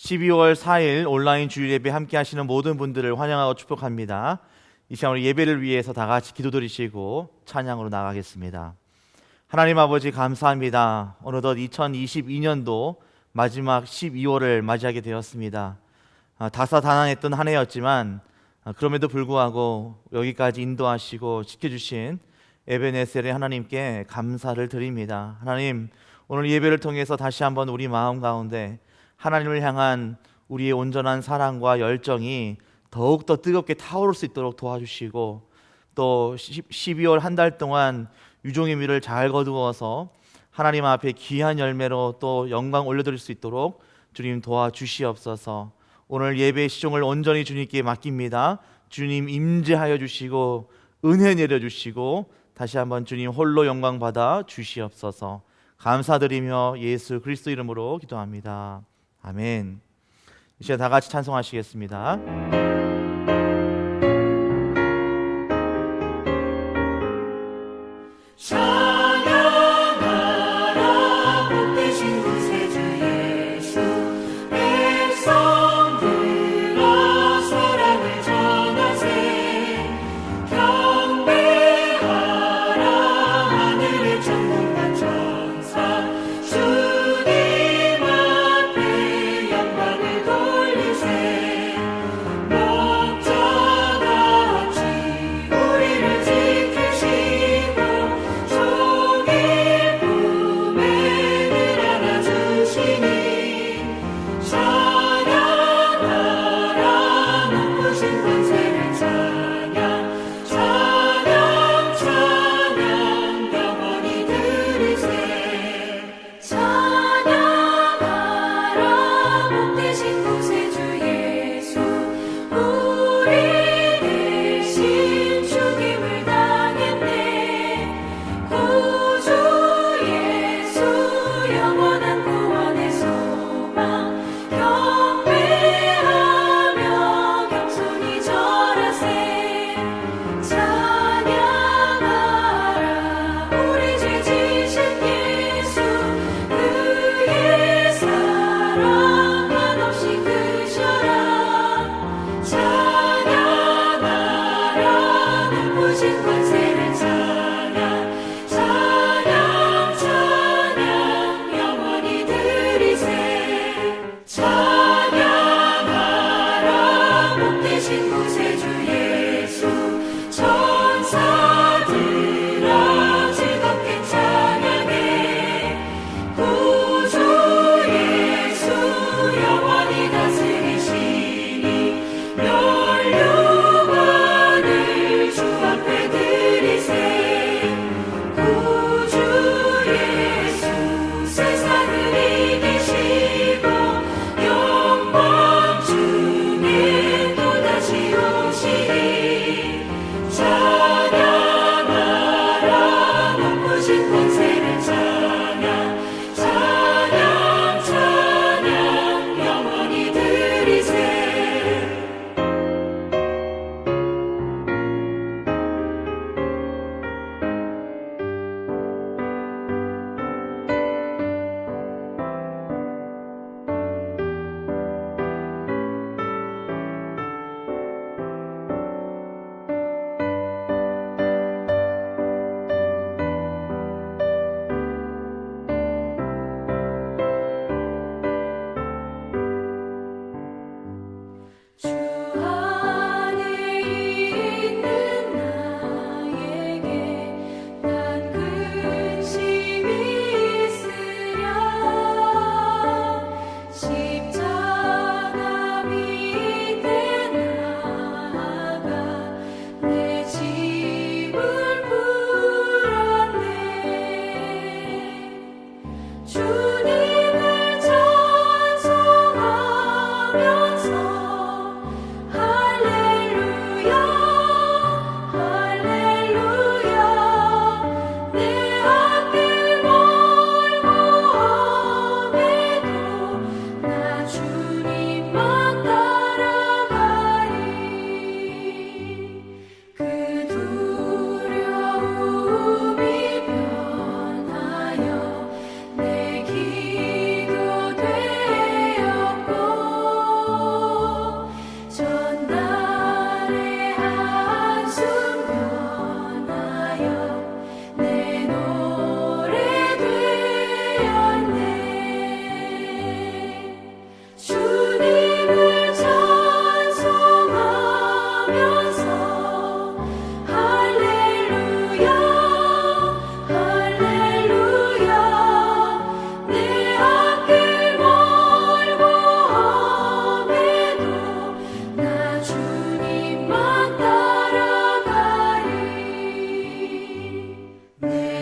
12월 4일 온라인 주일 예배 함께 하시는 모든 분들을 환영하고 축복합니다. 이 시간 우리 예배를 위해서 다 같이 기도드리시고 찬양으로 나가겠습니다. 하나님 아버지 감사합니다. 어느덧 2022년도 마지막 12월을 맞이하게 되었습니다. 다사다난했던 한 해였지만 그럼에도 불구하고 여기까지 인도하시고 지켜주신 에베네셀의 하나님께 감사를 드립니다. 하나님, 오늘 예배를 통해서 다시 한번 우리 마음 가운데 하나님을 향한 우리의 온전한 사랑과 열정이 더욱더 뜨겁게 타오를 수 있도록 도와주시고, 또 12월 한 달 동안 유종의 미를 잘 거두어서 하나님 앞에 귀한 열매로 또 영광 올려드릴 수 있도록 주님 도와주시옵소서. 오늘 예배의 시종을 온전히 주님께 맡깁니다. 주님 임재하여 주시고 은혜 내려주시고 다시 한번 주님 홀로 영광 받아 주시옵소서. 감사드리며 예수 그리스도 이름으로 기도합니다. 아멘. 이제 다 같이 찬송하시겠습니다. 찬양하라 복되신 구세주 예수 백성들아 사랑을 전하세 경배하라 하늘의 천군과 천사 주님 앞에 영광을 돌리세 목자같이 우리를 지키시고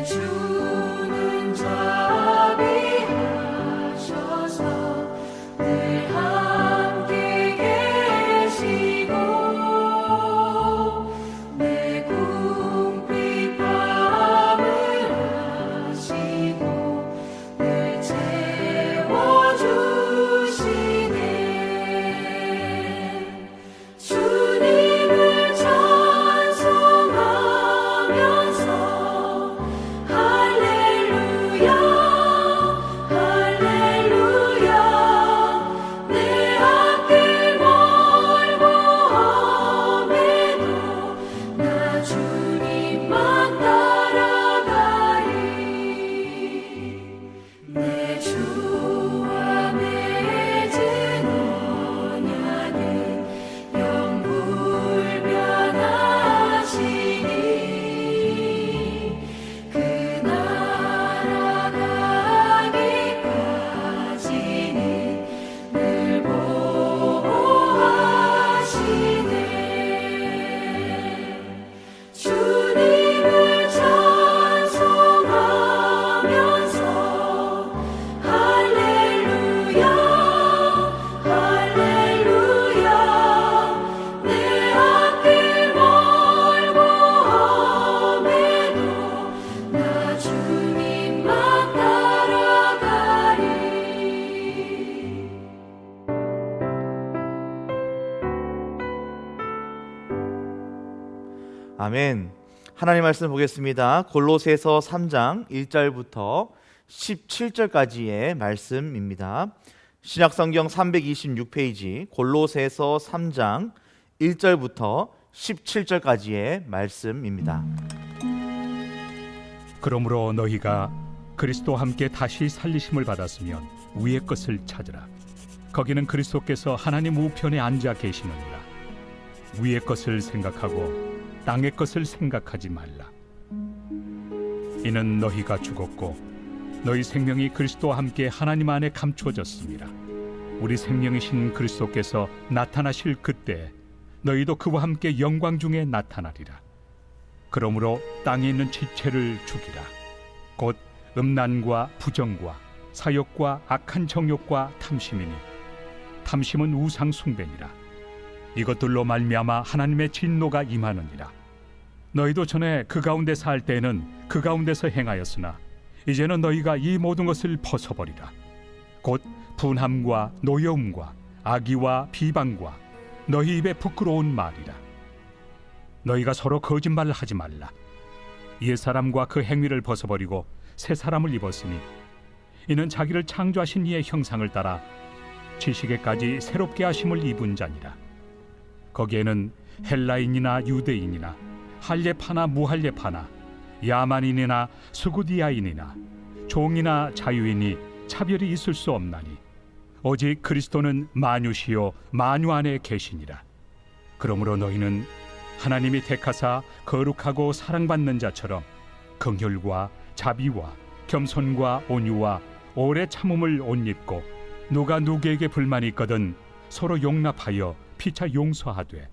주는 자비하셔서 늘 함께 계시고 내 궁핍함을 아시고 늘 채워주시네. 주님을 찬송하면서 할렐루야 할렐루야 내 앞길 멀고 험해도 나 주님만 따라가리. 내 주와 맺은 언약은 영불변하시니 그 나라 가기까지는 늘 보호하시네. 주님을 찬송하면서 할렐루야 할렐루야 내 앞길 멀고 험해도 나 주님만 따라가리. 아멘. 하나님 말씀 보겠습니다. 골로새서 3장 1절부터 17절까지의 말씀입니다. 신약성경 326페이지 골로새서 3장 1절부터 17절까지의 말씀입니다. 그러므로 너희가 그리스도와 함께 다시 살리심을 받았으면 위의 것을 찾으라. 거기는 그리스도께서 하나님 우편에 앉아 계시느니라. 위의 것을 생각하고 땅의 것을 생각하지 말라. 이는 너희가 죽었고 너희 생명이 그리스도와 함께 하나님 안에 감추어졌습니다. 우리 생명이신 그리스도께서 나타나실 그때 너희도 그와 함께 영광 중에 나타나리라. 그러므로 땅에 있는 지체를 죽이라. 곧 음란과 부정과 사욕과 악한 정욕과 탐심이니 탐심은 우상 숭배니라. 이것들로 말미암아 하나님의 진노가 임하느니라. 너희도 전에 그 가운데 살 때에는 그 가운데서 행하였으나 이제는 너희가 이 모든 것을 벗어버리라. 곧 분함과 노여움과 악의와 비방과 너희 입에 부끄러운 말이라. 너희가 서로 거짓말을 하지 말라. 옛사람과 그 행위를 벗어버리고 새 사람을 입었으니 이는 자기를 창조하신 이의 형상을 따라 지식에까지 새롭게 하심을 입은 자니라. 거기에는 헬라인이나 유대인이나 할례파나 무할례파나 야만인이나 수구디아인이나 종이나 자유인이 차별이 있을 수 없나니 오직 그리스도는 만유시요 만유 안에 계시니라. 그러므로 너희는 하나님이 택하사 거룩하고 사랑받는 자처럼 긍휼과 자비와 겸손과 온유와 오래 참음을 옷 입고 누가 누구에게 불만이 있거든 서로 용납하여 피차 용서하되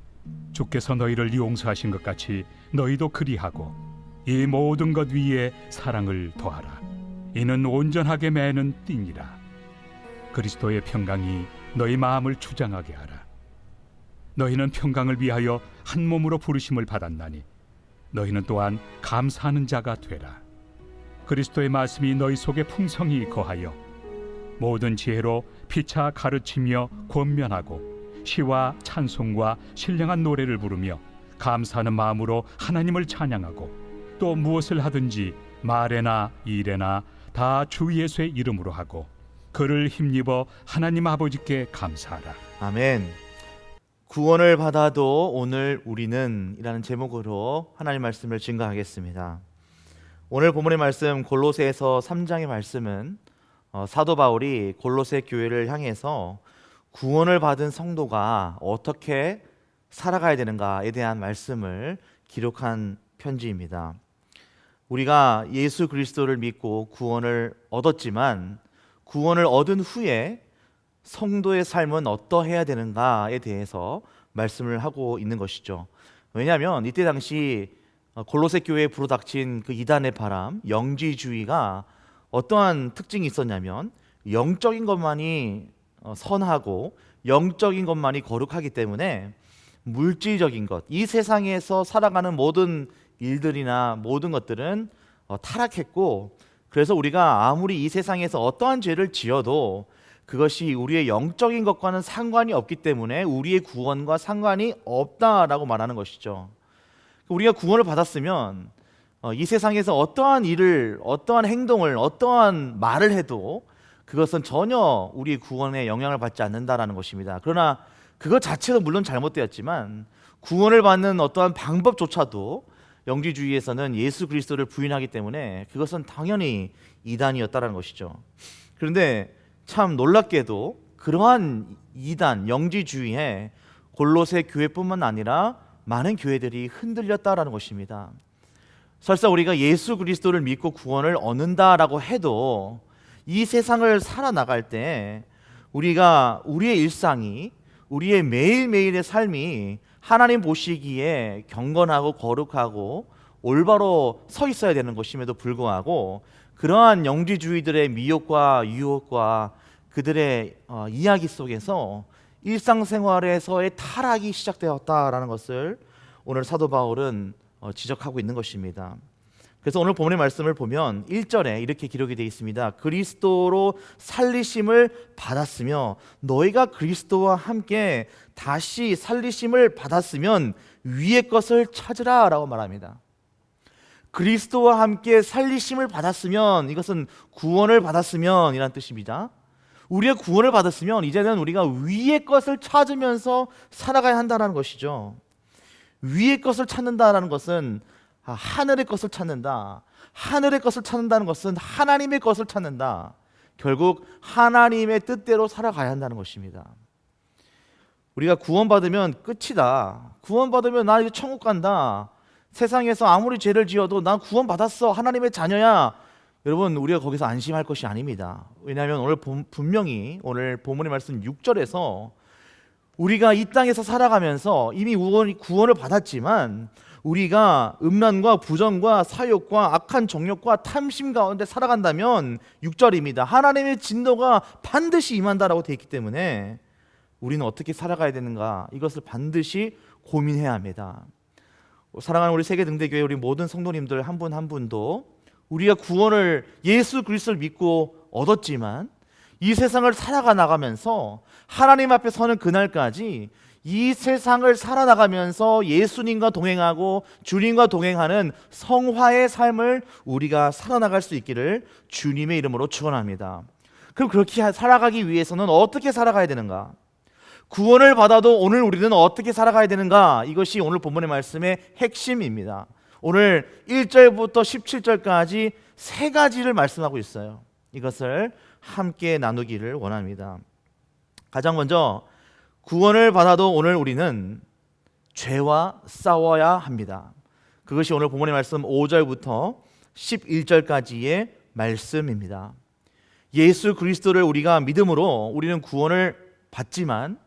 주께서 너희를 용서하신 것 같이 너희도 그리하고 이 모든 것 위에 사랑을 더하라. 이는 온전하게 매는 띠니라. 그리스도의 평강이 너희 마음을 주장하게 하라. 너희는 평강을 위하여 한 몸으로 부르심을 받았나니 너희는 또한 감사하는 자가 되라. 그리스도의 말씀이 너희 속에 풍성히 거하여 모든 지혜로 피차 가르치며 권면하고 시와 찬송과 신령한 노래를 부르며 감사하는 마음으로 하나님을 찬양하고 또 무엇을 하든지 말에나 일에나 다 주 예수의 이름으로 하고 그를 힘입어 하나님 아버지께 감사하라. 아멘. 구원을 받아도 오늘 우리는 이라는 제목으로 하나님 말씀을 증거하겠습니다. 오늘 본문의 말씀 골로새에서 3장의 말씀은 사도 바울이 골로새 교회를 향해서 구원을 받은 성도가 어떻게 살아가야 되는가에 대한 말씀을 기록한 편지입니다. 우리가 예수 그리스도를 믿고 구원을 얻었지만 구원을 얻은 후에 성도의 삶은 어떠해야 되는가에 대해서 말씀을 하고 있는 것이죠. 왜냐하면 이때 당시 골로새 교회에 불어닥친 그 이단의 바람, 영지주의가 어떠한 특징이 있었냐면 영적인 것만이 선하고 영적인 것만이 거룩하기 때문에 물질적인 것, 이 세상에서 살아가는 모든 일들이나 모든 것들은 타락했고, 그래서 우리가 아무리 이 세상에서 어떠한 죄를 지어도 그것이 우리의 영적인 것과는 상관이 없기 때문에 우리의 구원과 상관이 없다라고 말하는 것이죠. 우리가 구원을 받았으면 이 세상에서 어떠한 일을, 어떠한 행동을, 어떠한 말을 해도 그것은 전혀 우리의 구원에 영향을 받지 않는다라는 것입니다. 그러나 그것 자체도 물론 잘못되었지만 구원을 받는 어떠한 방법조차도 영지주의에서는 예수 그리스도를 부인하기 때문에 그것은 당연히 이단이었다라는 것이죠. 그런데 참 놀랍게도 그러한 이단, 영지주의에 골로새 교회뿐만 아니라 많은 교회들이 흔들렸다라는 것입니다. 설사 우리가 예수 그리스도를 믿고 구원을 얻는다라고 해도 이 세상을 살아나갈 때 우리가 우리의 일상이, 우리의 매일매일의 삶이 하나님 보시기에 경건하고 거룩하고 올바로 서 있어야 되는 것임에도 불구하고 그러한 영지주의들의 미혹과 유혹과 그들의 이야기 속에서 일상생활에서의 타락이 시작되었다라는 것을 오늘 사도 바울은 지적하고 있는 것입니다. 그래서 오늘 본문의 말씀을 보면 1절에 이렇게 기록이 되어 있습니다. 그리스도로 살리심을 받았으며 너희가 그리스도와 함께 다시 살리심을 받았으면 위의 것을 찾으라 라고 말합니다. 그리스도와 함께 살리심을 받았으면, 이것은 구원을 받았으면 이란 뜻입니다. 우리가 구원을 받았으면 이제는 우리가 위의 것을 찾으면서 살아가야 한다는 것이죠. 위의 것을 찾는다라는 것은 하늘의 것을 찾는다. 하늘의 것을 찾는다는 것은 하나님의 것을 찾는다. 결국 하나님의 뜻대로 살아가야 한다는 것입니다. 우리가 구원받으면 끝이다. 구원받으면 나 이제 천국 간다. 세상에서 아무리 죄를 지어도 난 구원받았어. 하나님의 자녀야. 여러분, 우리가 거기서 안심할 것이 아닙니다. 왜냐하면 오늘 분명히 오늘 본문의 말씀 6절에서 우리가 이 땅에서 살아가면서 이미 구원을 받았지만 우리가 음란과 부정과 사욕과 악한 정욕과 탐심 가운데 살아간다면 6절입니다. 하나님의 진노가 반드시 임한다라고 되어 있기 때문에 우리는 어떻게 살아가야 되는가, 이것을 반드시 고민해야 합니다. 사랑하는 우리 세계등대교회 우리 모든 성도님들 한 분 한 분도 우리가 구원을 예수 그리스도를 믿고 얻었지만 이 세상을 살아가 나가면서 하나님 앞에 서는 그날까지 이 세상을 살아나가면서 예수님과 동행하고 주님과 동행하는 성화의 삶을 우리가 살아나갈 수 있기를 주님의 이름으로 축원합니다. 그럼 그렇게 살아가기 위해서는 어떻게 살아가야 되는가? 구원을 받아도 오늘 우리는 어떻게 살아가야 되는가? 이것이 오늘 본문의 말씀의 핵심입니다. 오늘 1절부터 17절까지 세 가지를 말씀하고 있어요. 이것을 함께 나누기를 원합니다. 가장 먼저 구원을 받아도 오늘 우리는 죄와 싸워야 합니다. 그것이 오늘 본문의 말씀 5절부터 11절까지의 말씀입니다. 예수 그리스도를 우리가 믿음으로 우리는 구원을 받지만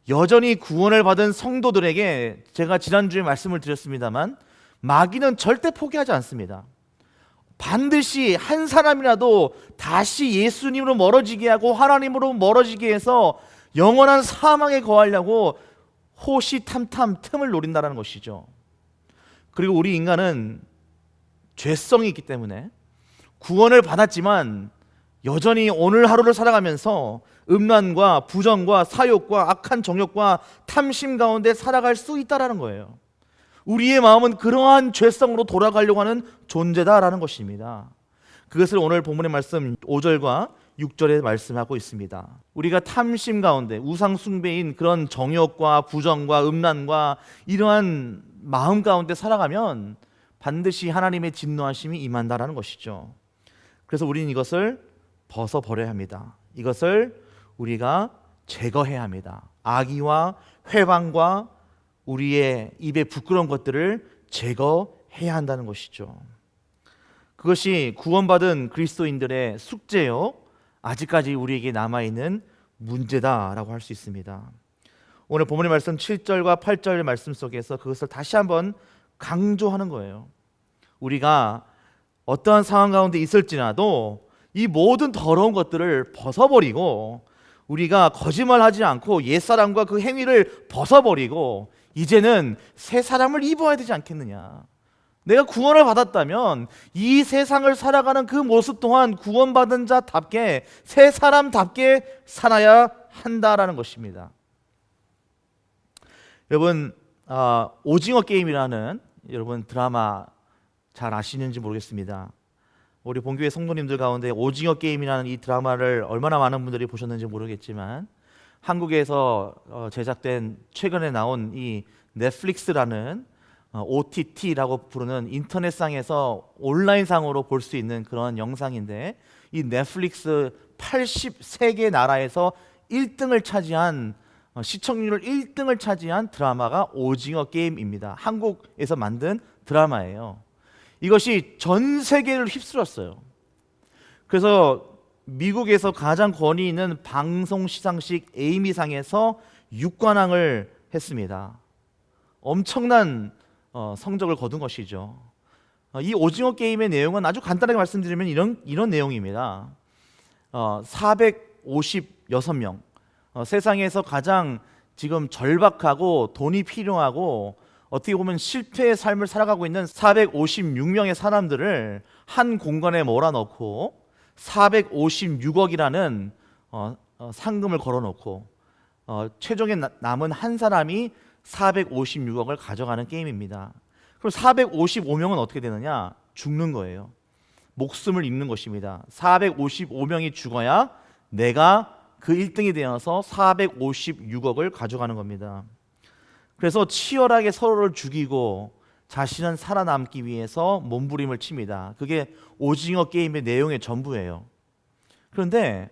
여전히 구원을 받은 성도들에게 제가 지난주에 말씀을 드렸습니다만 마귀는 절대 포기하지 않습니다. 반드시 한 사람이라도 다시 예수님으로 멀어지게 하고 하나님으로 멀어지게 해서 영원한 사망에 거하려고 호시탐탐 틈을 노린다는 것이죠. 그리고 우리 인간은 죄성이 있기 때문에 구원을 받았지만 여전히 오늘 하루를 살아가면서 음란과 부정과 사욕과 악한 정욕과 탐심 가운데 살아갈 수 있다라는 거예요. 우리의 마음은 그러한 죄성으로 돌아가려고 하는 존재다라는 것입니다. 그것을 오늘 본문의 말씀 5절과 6절에 말씀하고 있습니다. 우리가 탐심 가운데 우상 숭배인 그런 정욕과 부정과 음란과 이러한 마음 가운데 살아가면 반드시 하나님의 진노하심이 임한다라는 것이죠. 그래서 우리는 이것을 벗어버려야 합니다. 이것을 우리가 제거해야 합니다. 악의와 회방과 우리의 입에 부끄러운 것들을 제거해야 한다는 것이죠. 그것이 구원받은 그리스도인들의 숙제요, 아직까지 우리에게 남아있는 문제다라고 할 수 있습니다. 오늘 본문의 말씀 7절과 8절 말씀 속에서 그것을 다시 한번 강조하는 거예요. 우리가 어떠한 상황 가운데 있을지라도 이 모든 더러운 것들을 벗어버리고 우리가 거짓말하지 않고 옛사람과 그 행위를 벗어버리고 이제는 새 사람을 입어야 되지 않겠느냐. 내가 구원을 받았다면 이 세상을 살아가는 그 모습 또한 구원받은 자답게 새 사람답게 살아야 한다라는 것입니다. 여러분, 오징어 게임이라는 여러분 드라마 잘 아시는지 모르겠습니다. 우리 본교회 성도님들 가운데 오징어 게임이라는 이 드라마를 얼마나 많은 분들이 보셨는지 모르겠지만 한국에서 제작된 최근에 나온 이 넷플릭스라는 OTT라고 부르는 인터넷상에서 온라인상으로 볼 수 있는 그런 영상인데 이 넷플릭스 83개 나라에서 1등을 차지한 시청률 1등을 차지한 드라마가 오징어 게임입니다. 한국에서 만든 드라마예요. 이것이 전 세계를 휩쓸었어요. 그래서 미국에서 가장 권위 있는 방송 시상식 에이미상에서 6관왕을 했습니다. 엄청난 성적을 거둔 것이죠. 이 오징어 게임의 내용은 아주 간단하게 말씀드리면 이런 내용입니다. 456명, 세상에서 가장 지금 절박하고 돈이 필요하고 어떻게 보면 실패의 삶을 살아가고 있는 456명의 사람들을 한 공간에 몰아넣고 456억이라는 상금을 걸어놓고 최종에 남은 한 사람이 456억을 가져가는 게임입니다. 그럼 455명은 어떻게 되느냐? 죽는 거예요. 목숨을 잃는 것입니다. 455명이 죽어야 내가 그 1등이 되어서 456억을 가져가는 겁니다. 그래서 치열하게 서로를 죽이고 자신은 살아남기 위해서 몸부림을 칩니다. 그게 오징어 게임의 내용의 전부예요. 그런데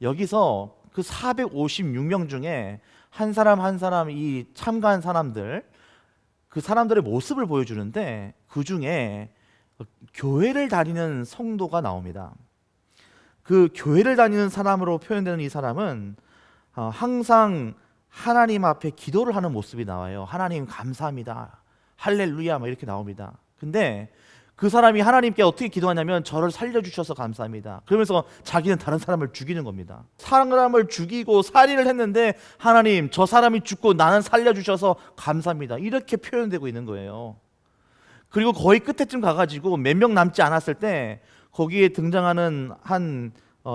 여기서 그 456명 중에 한 사람 한 사람 이 참가한 사람들 그 사람들의 모습을 보여주는데 그 중에 교회를 다니는 성도가 나옵니다. 그 교회를 다니는 사람으로 표현되는 이 사람은 항상 하나님 앞에 기도를 하는 모습이 나와요. 하나님 감사합니다. 할렐루야 막 이렇게 나옵니다. 근데 그 사람이 하나님께 어떻게 기도하냐면 저를 살려주셔서 감사합니다. 그러면서 자기는 다른 사람을 죽이는 겁니다. 사람을 죽이고 살인을 했는데 하나님 저 사람이 죽고 나는 살려주셔서 감사합니다. 이렇게 표현되고 있는 거예요. 그리고 거의 끝에쯤 가가지고 몇 명 남지 않았을 때 거기에 등장하는 한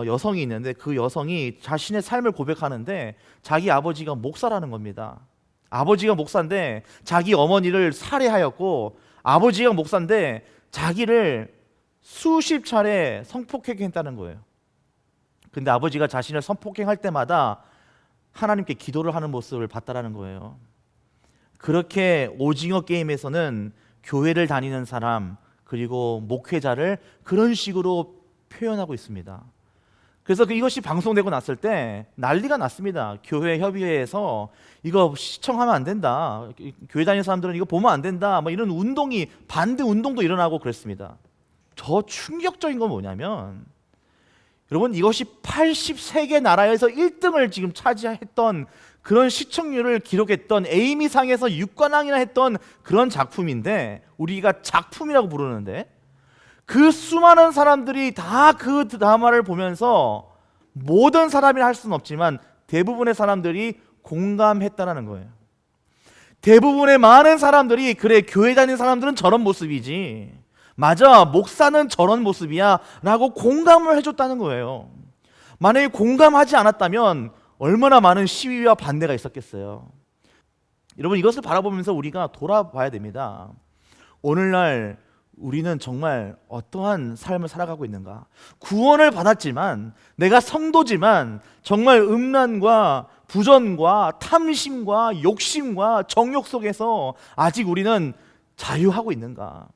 여성이 있는데 그 여성이 자신의 삶을 고백하는데 자기 아버지가 목사라는 겁니다. 아버지가 목사인데 자기 어머니를 살해하였고 아버지가 목사인데 자기를 수십 차례 성폭행했다는 거예요. 근데 아버지가 자신을 성폭행할 때마다 하나님께 기도를 하는 모습을 봤다라는 거예요. 그렇게 오징어 게임에서는 교회를 다니는 사람 그리고 목회자를 그런 식으로 표현하고 있습니다. 그래서 이것이 방송되고 났을 때 난리가 났습니다. 교회 협의회에서 이거 시청하면 안 된다. 교회 다니는 사람들은 이거 보면 안 된다. 뭐 이런 운동이 반대 운동도 일어나고 그랬습니다. 더 충격적인 건 뭐냐면 여러분 이것이 83개 나라에서 1등을 지금 차지했던 그런 시청률을 기록했던 에이미상에서 6관왕이나 했던 그런 작품인데 우리가 작품이라고 부르는데 그 수많은 사람들이 다 그 드라마를 보면서 모든 사람이 할 수는 없지만 대부분의 사람들이 공감했다는 거예요. 대부분의 많은 사람들이 그래 교회 다니는 사람들은 저런 모습이지 맞아 목사는 저런 모습이야 라고 공감을 해줬다는 거예요. 만약에 공감하지 않았다면 얼마나 많은 시위와 반대가 있었겠어요. 여러분 이것을 바라보면서 우리가 돌아봐야 됩니다. 오늘날 우리는 정말 어떠한 삶을 살아가고 있는가? 구원을 받았지만 내가 성도지만 정말 음란과 부전과 탐심과 욕심과 정욕 속에서 아직 우리는 자유하고 있는가?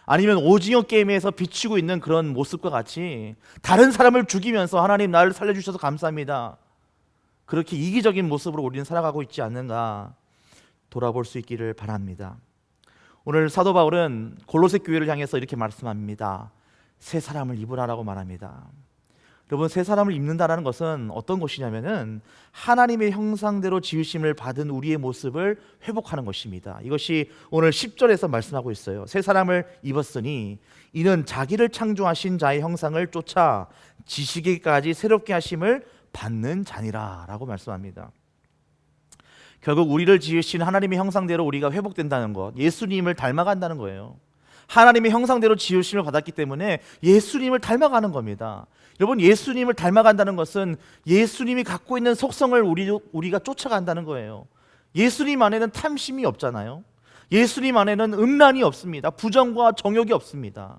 아니면 오징어 게임에서 비추고 있는 그런 모습과 같이 다른 사람을 죽이면서 하나님 나를 살려주셔서 감사합니다. 그렇게 이기적인 모습으로 우리는 살아가고 있지 않는가 돌아볼 수 있기를 바랍니다. 오늘 사도 바울은 골로새 교회를 향해서 이렇게 말씀합니다. 새 사람을 입으라라고 말합니다. 여러분, 새 사람을 입는다라는 것은 어떤 것이냐면은 하나님의 형상대로 지으심을 받은 우리의 모습을 회복하는 것입니다. 이것이 오늘 10절에서 말씀하고 있어요. 새 사람을 입었으니 이는 자기를 창조하신 자의 형상을 쫓아 지시기까지 새롭게 하심을 받는 자니라 라고 말씀합니다. 결국 우리를 지으신 하나님의 형상대로 우리가 회복된다는 것, 예수님을 닮아간다는 거예요. 하나님의 형상대로 지으심을 받았기 때문에 예수님을 닮아가는 겁니다. 여러분, 예수님을 닮아간다는 것은 예수님이 갖고 있는 속성을 우리가 쫓아간다는 거예요. 예수님 안에는 탐심이 없잖아요. 예수님 안에는 음란이 없습니다. 부정과 정욕이 없습니다.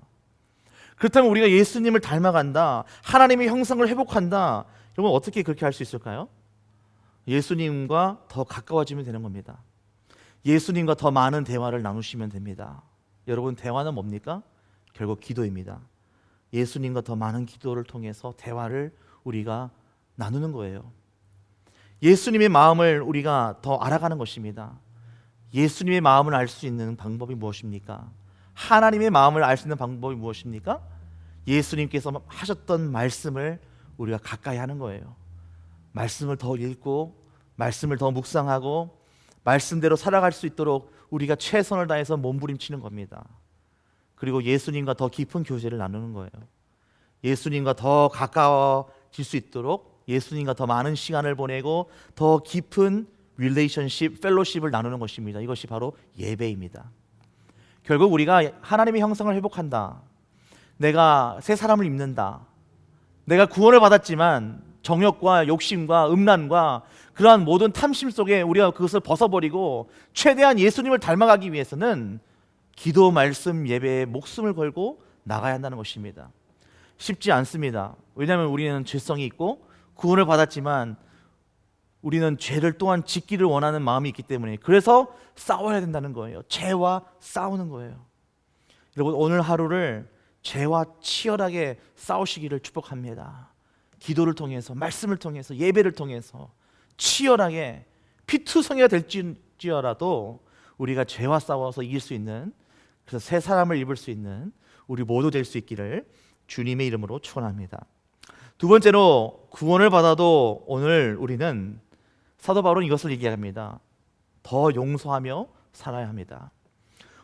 그렇다면 우리가 예수님을 닮아간다, 하나님의 형상을 회복한다, 여러분 어떻게 그렇게 할 수 있을까요? 예수님과 더 가까워지면 되는 겁니다. 예수님과 더 많은 대화를 나누시면 됩니다. 여러분, 대화는 뭡니까? 결국 기도입니다. 예수님과 더 많은 기도를 통해서 대화를 우리가 나누는 거예요. 예수님의 마음을 우리가 더 알아가는 것입니다. 예수님의 마음을 알 수 있는 방법이 무엇입니까? 하나님의 마음을 알 수 있는 방법이 무엇입니까? 예수님께서 하셨던 말씀을 우리가 가까이 하는 거예요. 말씀을 더 읽고 말씀을 더 묵상하고 말씀대로 살아갈 수 있도록 우리가 최선을 다해서 몸부림치는 겁니다. 그리고 예수님과 더 깊은 교제를 나누는 거예요. 예수님과 더 가까워질 수 있도록 예수님과 더 많은 시간을 보내고 더 깊은 릴레이션십, 펠로십을 나누는 것입니다. 이것이 바로 예배입니다. 결국 우리가 하나님의 형상을 회복한다, 내가 새 사람을 입는다, 내가 구원을 받았지만 정욕과 욕심과 음란과 그러한 모든 탐심 속에 우리가 그것을 벗어버리고 최대한 예수님을 닮아가기 위해서는 기도, 말씀, 예배에 목숨을 걸고 나가야 한다는 것입니다. 쉽지 않습니다. 왜냐하면 우리는 죄성이 있고 구원을 받았지만 우리는 죄를 또한 짓기를 원하는 마음이 있기 때문에, 그래서 싸워야 된다는 거예요. 죄와 싸우는 거예요. 여러분, 오늘 하루를 죄와 치열하게 싸우시기를 축복합니다. 기도를 통해서, 말씀을 통해서, 예배를 통해서 치열하게 피투성이가 될지어라도 우리가 죄와 싸워서 이길 수 있는, 그래서 새 사람을 입을 수 있는 우리 모두 될 수 있기를 주님의 이름으로 축원합니다. 두 번째로, 구원을 받아도 오늘 우리는, 사도 바울은 이것을 얘기합니다. 더 용서하며 살아야 합니다.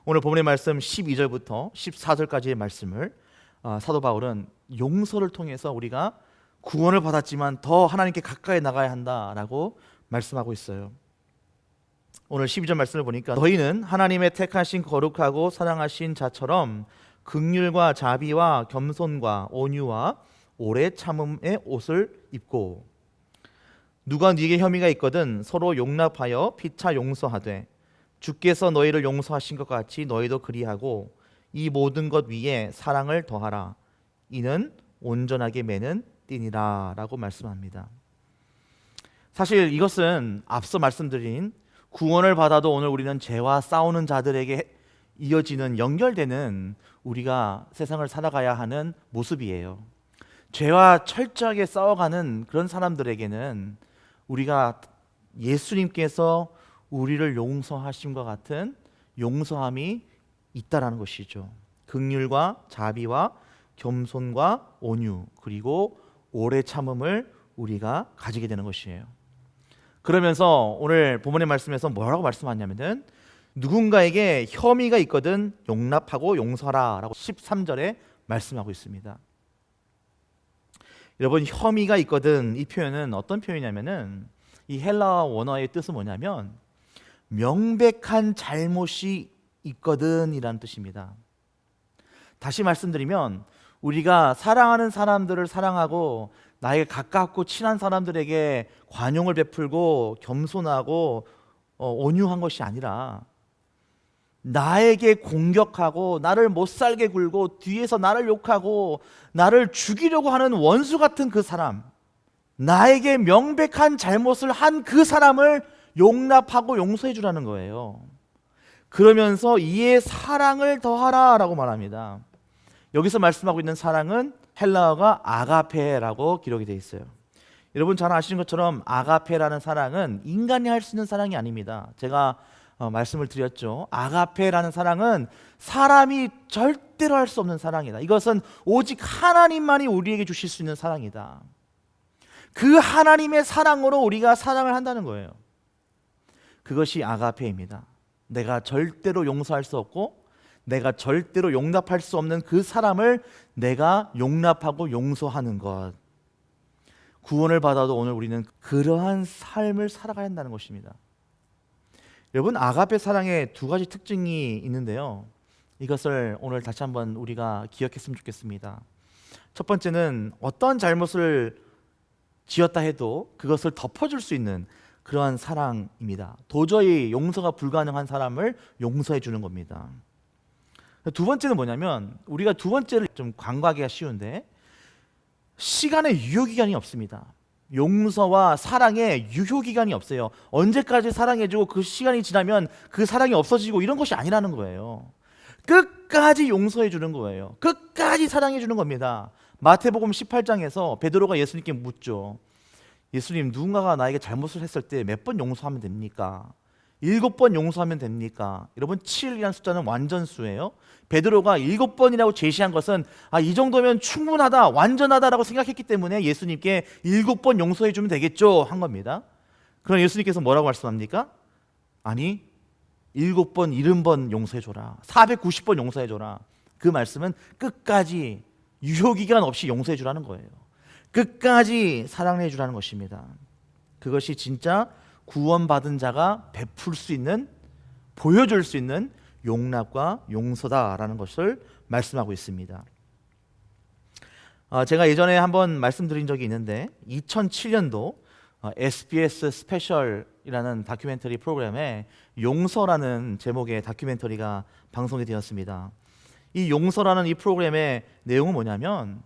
오늘 본문의 말씀 12절부터 14절까지의 말씀을 사도 바울은 용서를 통해서 우리가 구원을 받았지만 더 하나님께 가까이 나가야 한다라고 말씀하고 있어요. 오늘 12절 말씀을 보니까 너희는 하나님의 택하신 거룩하고 사랑하신 자처럼 긍휼과 자비와 겸손과 온유와 오래 참음의 옷을 입고, 누가 네게 혐의가 있거든 서로 용납하여 피차 용서하되 주께서 너희를 용서하신 것 같이 너희도 그리하고 이 모든 것 위에 사랑을 더하라. 이는 온전하게 매는 띠니라 라고 말씀합니다. 사실 이것은 앞서 말씀드린 구원을 받아도 오늘 우리는 죄와 싸우는 자들에게 이어지는, 연결되는 우리가 세상을 살아가야 하는 모습이에요. 죄와 철저하게 싸워가는 그런 사람들에게는 우리가 예수님께서 우리를 용서하심과 같은 용서함이 있다라는 것이죠. 긍휼과 자비와 겸손과 온유, 그리고 오래 참음을 우리가 가지게 되는 것이에요. 그러면서 오늘 본문의 말씀에서 뭐라고 말씀하냐면은 누군가에게 혐의가 있거든 용납하고 용서하라 라고 13절에 말씀하고 있습니다. 여러분, 혐의가 있거든, 이 표현은 어떤 표현이냐면은 이 헬라어 원어의 뜻은 뭐냐면 명백한 잘못이 있거든 이라는 뜻입니다. 다시 말씀드리면 우리가 사랑하는 사람들을 사랑하고 나에게 가깝고 친한 사람들에게 관용을 베풀고 겸손하고 온유한 것이 아니라 나에게 공격하고 나를 못살게 굴고 뒤에서 나를 욕하고 나를 죽이려고 하는 원수 같은 그 사람, 나에게 명백한 잘못을 한 그 사람을 용납하고 용서해 주라는 거예요. 그러면서 이에 사랑을 더하라 라고 말합니다. 여기서 말씀하고 있는 사랑은 헬라어가 아가페라고 기록이 되어 있어요. 여러분 잘 아시는 것처럼 아가페라는 사랑은 인간이 할 수 있는 사랑이 아닙니다. 제가 말씀을 드렸죠. 아가페라는 사랑은 사람이 절대로 할 수 없는 사랑이다. 이것은 오직 하나님만이 우리에게 주실 수 있는 사랑이다. 그 하나님의 사랑으로 우리가 사랑을 한다는 거예요. 그것이 아가페입니다. 내가 절대로 용서할 수 없고 내가 절대로 용납할 수 없는 그 사람을 내가 용납하고 용서하는 것. 구원을 받아도 오늘 우리는 그러한 삶을 살아가야 한다는 것입니다. 여러분, 아가페 사랑에 두 가지 특징이 있는데요. 이것을 오늘 다시 한번 우리가 기억했으면 좋겠습니다. 첫 번째는 어떤 잘못을 지었다 해도 그것을 덮어줄 수 있는 그러한 사랑입니다. 도저히 용서가 불가능한 사람을 용서해 주는 겁니다. 두 번째는 뭐냐면, 우리가 두 번째를 좀 간과하기가 쉬운데, 시간의 유효기간이 없습니다. 용서와 사랑에 유효기간이 없어요. 언제까지 사랑해주고 그 시간이 지나면 그 사랑이 없어지고 이런 것이 아니라는 거예요. 끝까지 용서해 주는 거예요. 끝까지 사랑해 주는 겁니다. 마태복음 18장에서 베드로가 예수님께 묻죠. 예수님, 누군가가 나에게 잘못을 했을 때 몇 번 용서하면 됩니까? 7번 용서하면 됩니까? 여러분, 7이라는 숫자는 완전수예요. 베드로가 7번이라고 제시한 것은 이 정도면 충분하다, 완전하다라고 생각했기 때문에 예수님께 7번 용서해 주면 되겠죠 한 겁니다. 그럼 예수님께서 뭐라고 말씀합니까? 아니, 7번, 70번 용서해 줘라, 490번 용서해 줘라. 그 말씀은 끝까지 유효기간 없이 용서해 주라는 거예요. 끝까지 사랑해 주라는 것입니다. 그것이 진짜 구원받은 자가 베풀 수 있는, 보여줄 수 있는 용납과 용서다라는 것을 말씀하고 있습니다. 제가 예전에 한번 말씀드린 적이 있는데 2007년도 SBS 스페셜이라는 다큐멘터리 프로그램에 용서라는 제목의 다큐멘터리가 방송이 되었습니다. 이 용서라는 이 프로그램의 내용은 뭐냐면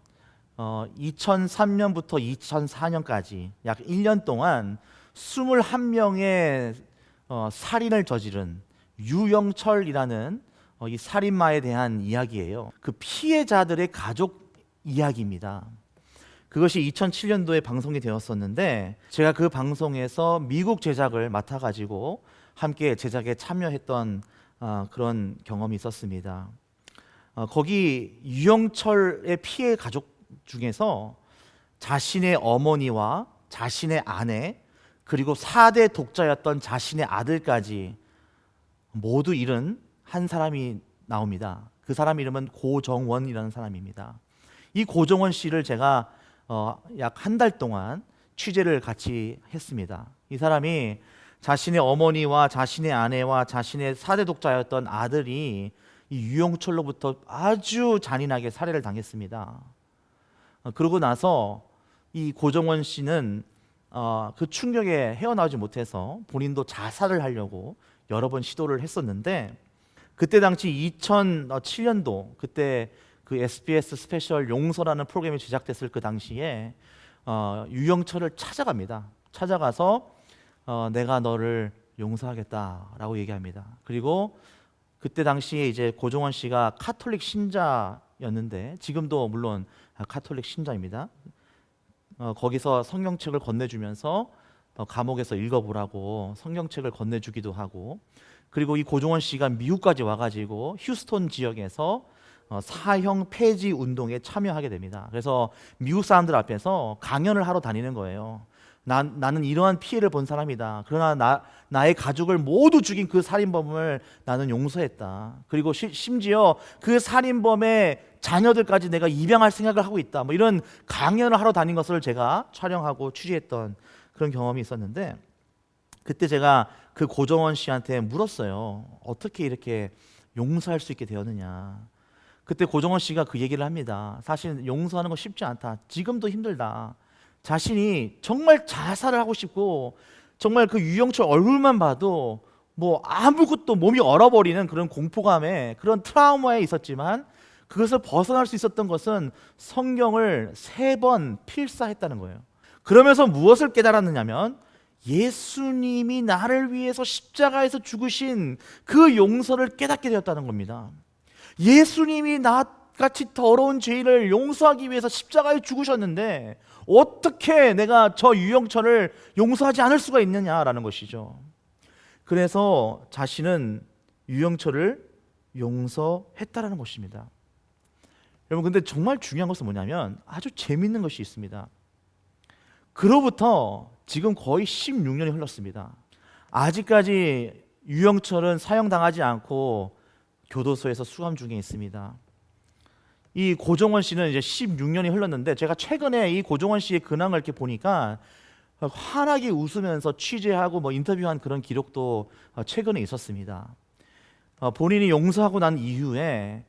2003년부터 2004년까지 약 1년 동안 21명의 살인을 저지른 유영철이라는 이 살인마에 대한 이야기예요. 그 피해자들의 가족 이야기입니다. 그것이 2007년도에 방송이 되었었는데, 제가 그 방송에서 미국 제작을 맡아가지고 함께 제작에 참여했던 그런 경험이 있었습니다. 거기 유영철의 피해 가족 중에서 자신의 어머니와 자신의 아내, 그리고 4대 독자였던 자신의 아들까지 모두 잃은 한 사람이 나옵니다. 그 사람 이름은 고정원이라는 사람입니다. 이 고정원 씨를 제가 약 한 달 동안 취재를 같이 했습니다. 이 사람이 자신의 어머니와 자신의 아내와 자신의 4대 독자였던 아들이 이 유영철로부터 아주 잔인하게 살해를 당했습니다. 그러고 나서 이 고정원 씨는 그 충격에 헤어나오지 못해서 본인도 자살을 하려고 여러 번 시도를 했었는데, 그때 당시 2007년도 그때 그 SBS 스페셜 용서라는 프로그램이 제작됐을 그 당시에 유영철을 찾아갑니다. 찾아가서 내가 너를 용서하겠다라고 얘기합니다. 그리고 그때 당시에 이제 고종원 씨가 카톨릭 신자였는데, 지금도 물론 카톨릭 신자입니다. 거기서 성경책을 건네주면서 감옥에서 읽어보라고 성경책을 건네주기도 하고, 그리고 이 고종원 씨가 미국까지 와가지고 휴스톤 지역에서 사형 폐지 운동에 참여하게 됩니다. 그래서 미국 사람들 앞에서 강연을 하러 다니는 거예요. 나는 이러한 피해를 본 사람이다. 그러나 나의 가족을 모두 죽인 그 살인범을 나는 용서했다. 그리고 심지어 그 살인범의 자녀들까지 내가 입양할 생각을 하고 있다. 뭐 이런 강연을 하러 다닌 것을 제가 촬영하고 취재했던 그런 경험이 있었는데, 그때 제가 그 고정원 씨한테 물었어요. 어떻게 이렇게 용서할 수 있게 되었느냐. 그때 고정원 씨가 그 얘기를 합니다. 사실 용서하는 거 쉽지 않다. 지금도 힘들다. 자신이 정말 자살을 하고 싶고, 정말 그 유영철 얼굴만 봐도 뭐 아무것도 몸이 얼어버리는 그런 공포감에, 그런 트라우마에 있었지만, 그것을 벗어날 수 있었던 것은 성경을 3번 필사했다는 거예요. 그러면서 무엇을 깨달았느냐면, 예수님이 나를 위해서 십자가에서 죽으신 그 용서를 깨닫게 되었다는 겁니다. 예수님이 나같이 더러운 죄인을 용서하기 위해서 십자가에 죽으셨는데 어떻게 내가 저 유영철을 용서하지 않을 수가 있느냐라는 것이죠. 그래서 자신은 유영철을 용서했다라는 것입니다. 여러분, 근데 정말 중요한 것은 뭐냐면 아주 재밌는 것이 있습니다. 그로부터 지금 거의 16년이 흘렀습니다. 아직까지 유영철은 사형당하지 않고 교도소에서 수감 중에 있습니다. 이 고종원 씨는 이제 16년이 흘렀는데, 제가 최근에 이 고종원 씨의 근황을 이렇게 보니까 환하게 웃으면서 취재하고 뭐 인터뷰한 그런 기록도 최근에 있었습니다. 본인이 용서하고 난 이후에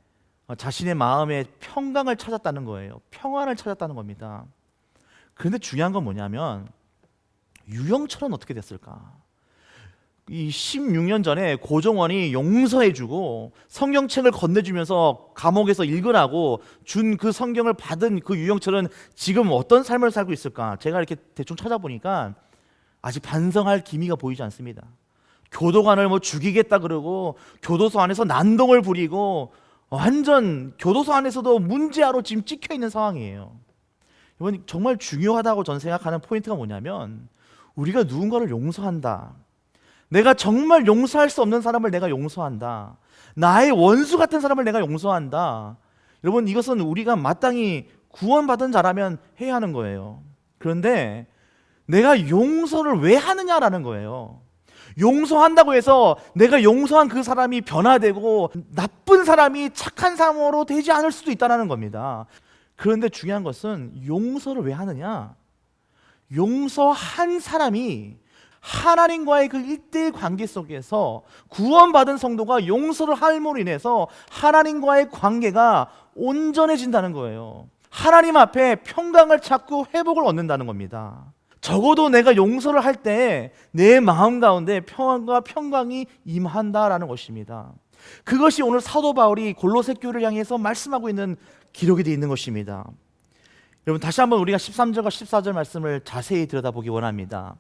자신의 마음에 평강을 찾았다는 거예요. 평안을 찾았다는 겁니다. 그런데 중요한 건 뭐냐면 유영철은 어떻게 됐을까? 이 16년 전에 고종원이 용서해주고 성경책을 건네주면서 감옥에서 읽으라고 준 그 성경을 받은 그 유영철은 지금 어떤 삶을 살고 있을까? 제가 이렇게 대충 찾아보니까 아직 반성할 기미가 보이지 않습니다. 교도관을 뭐 죽이겠다 그러고 교도소 안에서 난동을 부리고 완전 교도소 안에서도 문제아로 지금 찍혀 있는 상황이에요. 이번 정말 중요하다고 저는 생각하는 포인트가 뭐냐면, 우리가 누군가를 용서한다, 내가 정말 용서할 수 없는 사람을 내가 용서한다, 나의 원수 같은 사람을 내가 용서한다, 여러분, 이것은 우리가 마땅히 구원받은 자라면 해야 하는 거예요. 그런데 내가 용서를 왜 하느냐라는 거예요. 용서한다고 해서 내가 용서한 그 사람이 변화되고 나쁜 사람이 착한 사람으로 되지 않을 수도 있다는 겁니다. 그런데 중요한 것은 용서를 왜 하느냐? 용서한 사람이 하나님과의 그 1대1 관계 속에서 구원받은 성도가 용서를 함으로 인해서 하나님과의 관계가 온전해진다는 거예요. 하나님 앞에 평강을 찾고 회복을 얻는다는 겁니다. 적어도 내가 용서를 할 때 내 마음 가운데 평안과 평강이 임한다라는 것입니다. 그것이 오늘 사도 바울이 골로새 교회를 향해서 말씀하고 있는 기록이 되어 있는 것입니다. 여러분, 다시 한번 우리가 13절과 14절 말씀을 자세히 들여다보기 원합니다.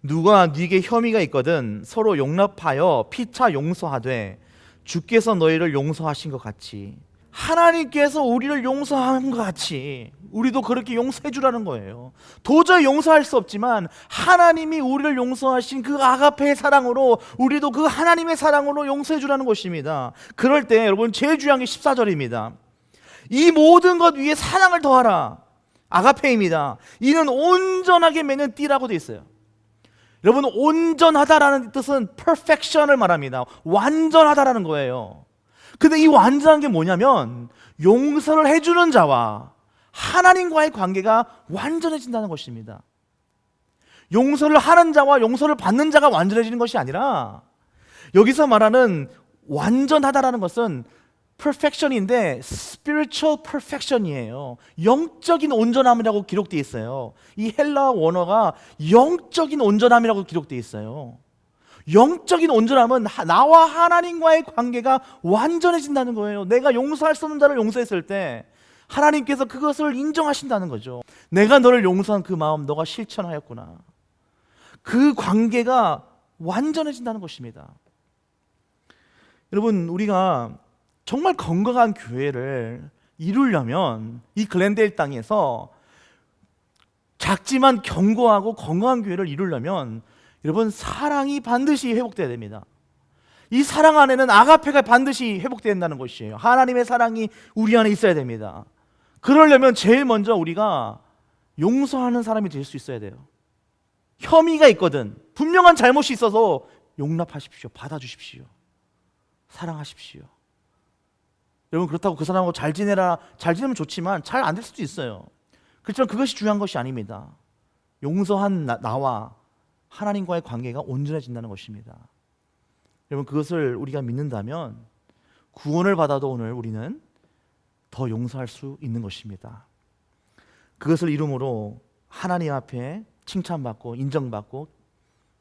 누가 네게 혐의가 있거든 서로 용납하여 피차 용서하되 주께서 너희를 용서하신 것 같이, 하나님께서 우리를 용서한 것 같이 우리도 그렇게 용서해 주라는 거예요. 도저히 용서할 수 없지만 하나님이 우리를 용서하신 그 아가페의 사랑으로 우리도 그 하나님의 사랑으로 용서해 주라는 것입니다. 그럴 때 여러분, 제일 중요한 게 14절입니다. 이 모든 것 위에 사랑을 더하라. 아가페입니다. 이는 온전하게 맺는 띠라고 되어 있어요. 여러분, 온전하다라는 뜻은 perfection을 말합니다. 완전하다라는 거예요. 근데 이 완전한 게 뭐냐면 용서를 해주는 자와 하나님과의 관계가 완전해진다는 것입니다. 용서를 하는 자와 용서를 받는 자가 완전해지는 것이 아니라, 여기서 말하는 완전하다라는 것은 perfection인데 spiritual perfection이에요. 영적인 온전함이라고 기록되어 있어요. 이 헬라어 원어가 영적인 온전함이라고 기록되어 있어요. 영적인 온전함은 나와 하나님과의 관계가 완전해진다는 거예요. 내가 용서할 수 없는 자를 용서했을 때 하나님께서 그것을 인정하신다는 거죠. 내가 너를 용서한 그 마음 너가 실천하였구나. 그 관계가 완전해진다는 것입니다. 여러분, 우리가 정말 건강한 교회를 이루려면 이 글렌데일 땅에서 작지만 견고하고 건강한 교회를 이루려면 여러분, 사랑이 반드시 회복돼야 됩니다. 이 사랑 안에는 아가페가 반드시 회복된다는 것이에요. 하나님의 사랑이 우리 안에 있어야 됩니다. 그러려면 제일 먼저 우리가 용서하는 사람이 될 수 있어야 돼요. 혐의가 있거든, 분명한 잘못이 있어서 용납하십시오. 받아주십시오. 사랑하십시오. 여러분, 그렇다고 그 사람하고 잘 지내라, 잘 지내면 좋지만 잘 안 될 수도 있어요. 그렇지만 그것이 중요한 것이 아닙니다. 용서한 나와 하나님과의 관계가 온전해진다는 것입니다. 여러분, 그것을 우리가 믿는다면 구원을 받아도 오늘 우리는 더 용서할 수 있는 것입니다. 그것을 이름으로 하나님 앞에 칭찬받고 인정받고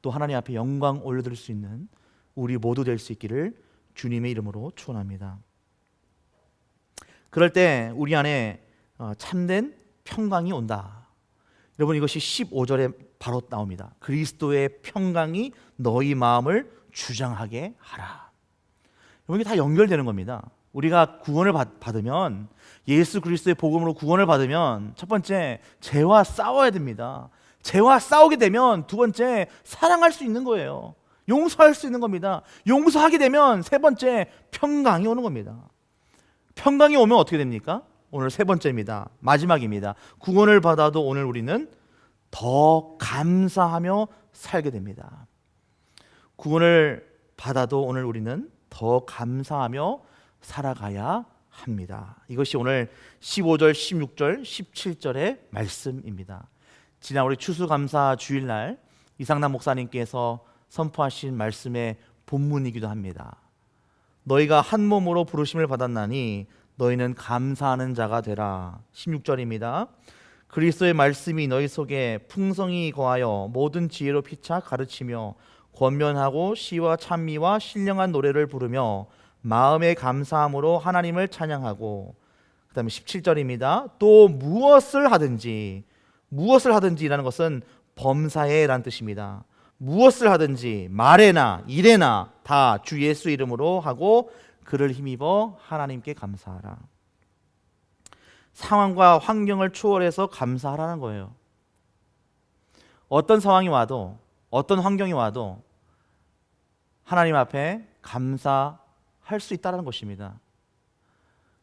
또 하나님 앞에 영광 올려드릴 수 있는 우리 모두 될 수 있기를 주님의 이름으로 축원합니다. 그럴 때 우리 안에 참된 평강이 온다. 여러분, 이것이 15절에 바로 나옵니다. 그리스도의 평강이 너희 마음을 주장하게 하라. 여러분, 이게 다 연결되는 겁니다. 우리가 구원을 받으면, 예수 그리스도의 복음으로 구원을 받으면 첫 번째, 죄와 싸워야 됩니다. 죄와 싸우게 되면 두 번째, 사랑할 수 있는 거예요. 용서할 수 있는 겁니다. 용서하게 되면 세 번째 평강이 오는 겁니다. 평강이 오면 어떻게 됩니까? 오늘 세 번째입니다. 마지막입니다. 구원을 받아도 오늘 우리는 더 감사하며 살게 됩니다. 구원을 받아도 오늘 우리는 더 감사하며 살아가야 합니다. 이것이 오늘 15절, 16절, 17절의 말씀입니다. 지난 우리 추수감사 주일날 이상남 목사님께서 선포하신 말씀의 본문이기도 합니다. 너희가 한 몸으로 부르심을 받았나니 너희는 감사하는 자가 되라. 16절입니다. 그리스도의 말씀이 너희 속에 풍성히 거하여 모든 지혜로 피차 가르치며 권면하고 시와 찬미와 신령한 노래를 부르며 마음의 감사함으로 하나님을 찬양하고, 그 다음에 17절입니다. 또 무엇을 하든지라는 것은 범사에라는 뜻입니다. 무엇을 하든지 말에나 일에나 다 주 예수 이름으로 하고 그를 힘입어 하나님께 감사하라. 상황과 환경을 초월해서 감사하라는 거예요. 어떤 상황이 와도 어떤 환경이 와도 하나님 앞에 감사할 수 있다는 것입니다.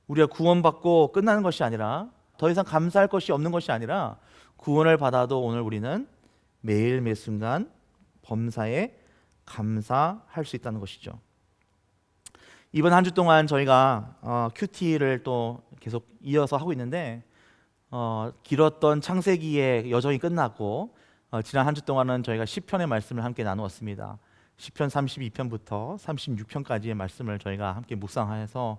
우리가 구원받고 끝나는 것이 아니라, 더 이상 감사할 것이 없는 것이 아니라, 구원을 받아도 오늘 우리는 매일 매 순간 범사에 감사할 수 있다는 것이죠. 이번 한 주 동안 저희가 큐티를 또 계속 이어서 하고 있는데, 길었던 창세기의 여정이 끝났고, 지난 한 주 동안은 저희가 시편의 말씀을 함께 나누었습니다. 시편 32편부터 36편까지의 말씀을 저희가 함께 묵상하여서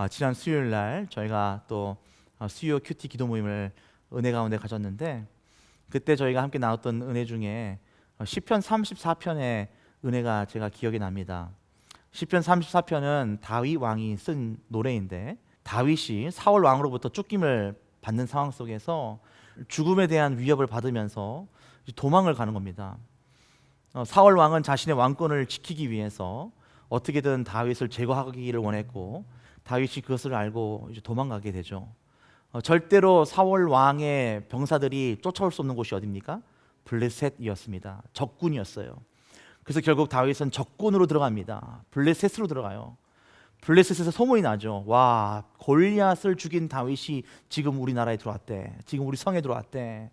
지난 수요일 날 저희가 또 수요 큐티 기도 모임을 은혜 가운데 가졌는데, 그때 저희가 함께 나눴던 은혜 중에 시편 34편의 은혜가 제가 기억이 납니다. 시편 34편은 다윗 왕이 쓴 노래인데, 다윗이 사울 왕으로부터 쫓김을 받는 상황 속에서 죽음에 대한 위협을 받으면서 도망을 가는 겁니다. 사울 왕은 자신의 왕권을 지키기 위해서 어떻게든 다윗을 제거하기를 원했고, 다윗이 그것을 알고 이제 도망가게 되죠. 절대로 사울 왕의 병사들이 쫓아올 수 없는 곳이 어디입니까? 블레셋이었습니다. 적군이었어요. 그래서 결국 다윗은 적군으로 들어갑니다. 블레셋으로 들어가요. 블레셋에서 소문이 나죠. 와, 골리앗을 죽인 다윗이 지금 우리나라에 들어왔대. 지금 우리 성에 들어왔대.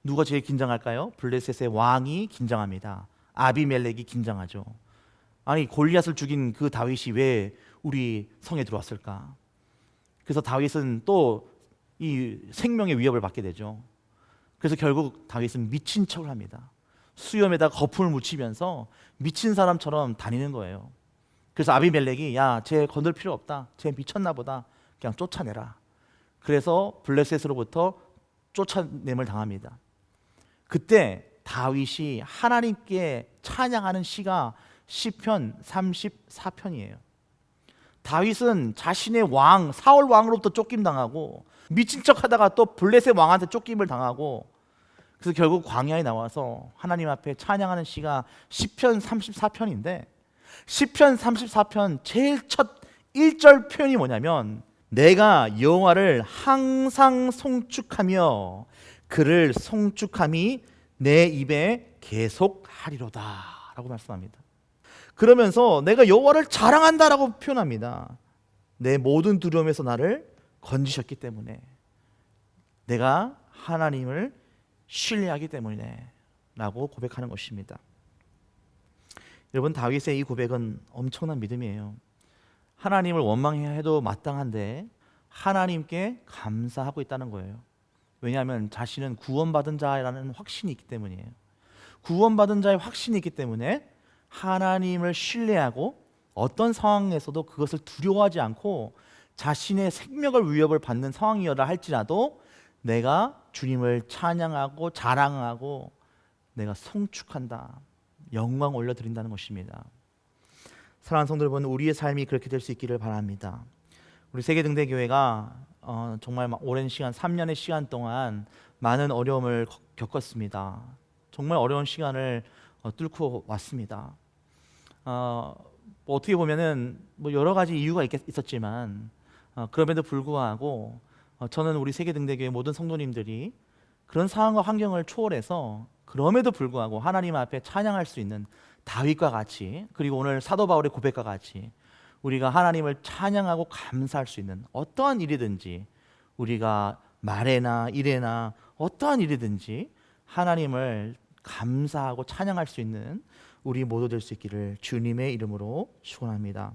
누가 제일 긴장할까요? 블레셋의 왕이 긴장합니다. 아비멜렉이 긴장하죠. 아니, 골리앗을 죽인 그 다윗이 왜 우리 성에 들어왔을까? 그래서 다윗은 또 이 생명의 위협을 받게 되죠. 그래서 결국 다윗은 미친 척을 합니다. 수염에다 거품을 묻히면서 미친 사람처럼 다니는 거예요. 그래서 아비멜렉이 야, 쟤 건들 필요 없다. 쟤 미쳤나 보다. 그냥 쫓아내라. 그래서 블레셋으로부터 쫓아냄을 당합니다. 그때 다윗이 하나님께 찬양하는 시가 시편 34편이에요. 다윗은 자신의 왕 사울 왕으로부터 쫓김 당하고, 미친 척하다가 또 블레셋 왕한테 쫓김을 당하고, 그래서 결국 광야에 나와서 하나님 앞에 찬양하는 시가 시편 34편인데, 시편 34편 제일 첫 1절 표현이 뭐냐면, 내가 여호와를 항상 송축하며 그를 송축함이 내 입에 계속하리로다 라고 말씀합니다. 그러면서 내가 여호와를 자랑한다라고 표현합니다. 내 모든 두려움에서 나를 건지셨기 때문에, 내가 하나님을 신뢰하기 때문에 라고 고백하는 것입니다. 여러분, 다윗의 이 고백은 엄청난 믿음이에요. 하나님을 원망해야 해도 마땅한데 하나님께 감사하고 있다는 거예요. 왜냐하면 자신은 구원받은 자라는 확신이 있기 때문이에요. 구원받은 자의 확신이 있기 때문에 하나님을 신뢰하고 어떤 상황에서도 그것을 두려워하지 않고, 자신의 생명을 위협을 받는 상황이어라 할지라도 내가 주님을 찬양하고 자랑하고 내가 송축한다, 영광 올려드린다는 것입니다. 사랑하는 성도 여러분, 우리의 삶이 그렇게 될 수 있기를 바랍니다. 우리 세계등대교회가 정말 오랜 시간, 3년의 시간 동안 많은 어려움을 겪었습니다. 정말 어려운 시간을 뚫고 왔습니다. 어떻게 보면은 여러 가지 이유가 있었지만, 그럼에도 불구하고 저는 우리 세계등대교회 모든 성도님들이 그런 상황과 환경을 초월해서 그럼에도 불구하고 하나님 앞에 찬양할 수 있는 다윗과 같이, 그리고 오늘 사도 바울의 고백과 같이 우리가 하나님을 찬양하고 감사할 수 있는 어떠한 일이든지, 우리가 말에나 일에나 어떠한 일이든지 하나님을 감사하고 찬양할 수 있는 우리 모두 될 수 있기를 주님의 이름으로 축원합니다.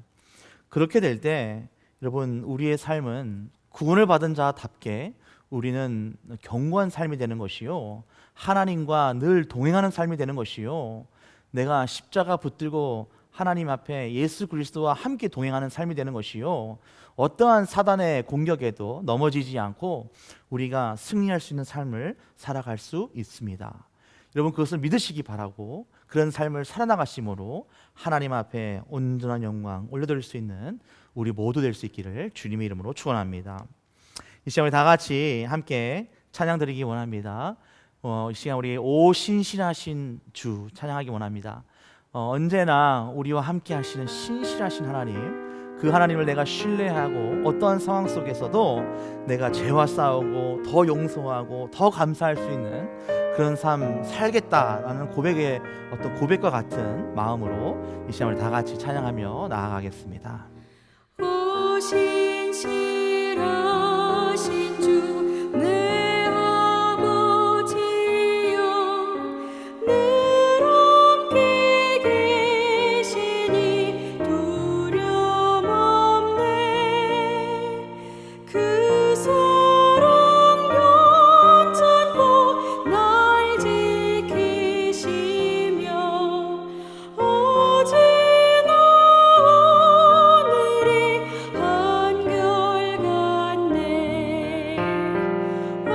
그렇게 될 때 여러분, 우리의 삶은 구원을 받은 자답게 우리는 견고한 삶이 되는 것이요, 하나님과 늘 동행하는 삶이 되는 것이요, 내가 십자가 붙들고 하나님 앞에 예수 그리스도와 함께 동행하는 삶이 되는 것이요, 어떠한 사단의 공격에도 넘어지지 않고 우리가 승리할 수 있는 삶을 살아갈 수 있습니다. 여러분, 그것을 믿으시기 바라고, 그런 삶을 살아나가심으로 하나님 앞에 온전한 영광 올려드릴 수 있는 우리 모두 될 수 있기를 주님의 이름으로 축원합니다. 이 시간 우리 다 같이 함께 찬양 드리기 원합니다. 이 시간 우리 오 신실하신 주 찬양하기 원합니다. 언제나 우리와 함께 하시는 신실하신 하나님, 그 하나님을 내가 신뢰하고 어떠한 상황 속에서도 내가 죄와 싸우고 더 용서하고 더 감사할 수 있는 그런 삶 살겠다라는 고백의 어떤 고백과 같은 마음으로 이 시간 우리 다 같이 찬양하며 나아가겠습니다. 오 신실하신 주 내 아버지여, 늘 함께 계시니 두려움 없네. 그 사랑 변찮고 날 지키시며 어제나 오늘이 한결같네. 오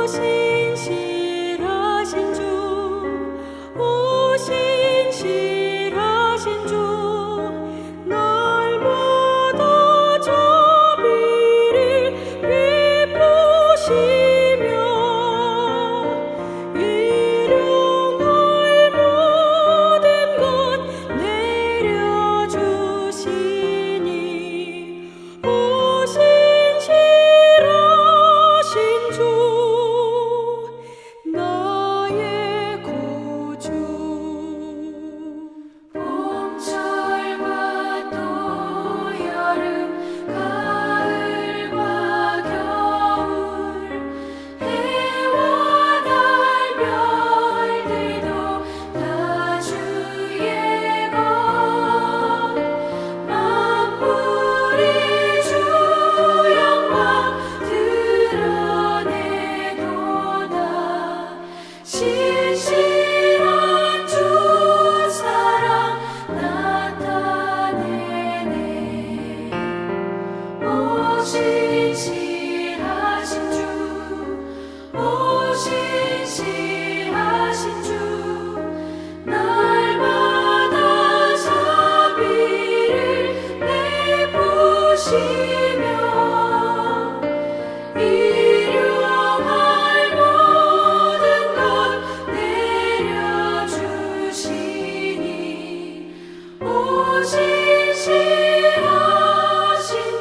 신실하신 주, 오 신실하신 주, 날마다 자비를 베푸시며 일용할 모든 것 내려주시니 오 신실하신 주 나의 구주. 봄철과 또 여름, 가을과 겨울, 해와 달 별들도 다 주의 것. 만물이 주 영광 드러내도다. 신실한 주 사랑 나타내네. 오 신실하신 주, 오 신실하신 주, 날마다 자비를 베푸시며 일용할 모든 것 내려주시니 오 신실하신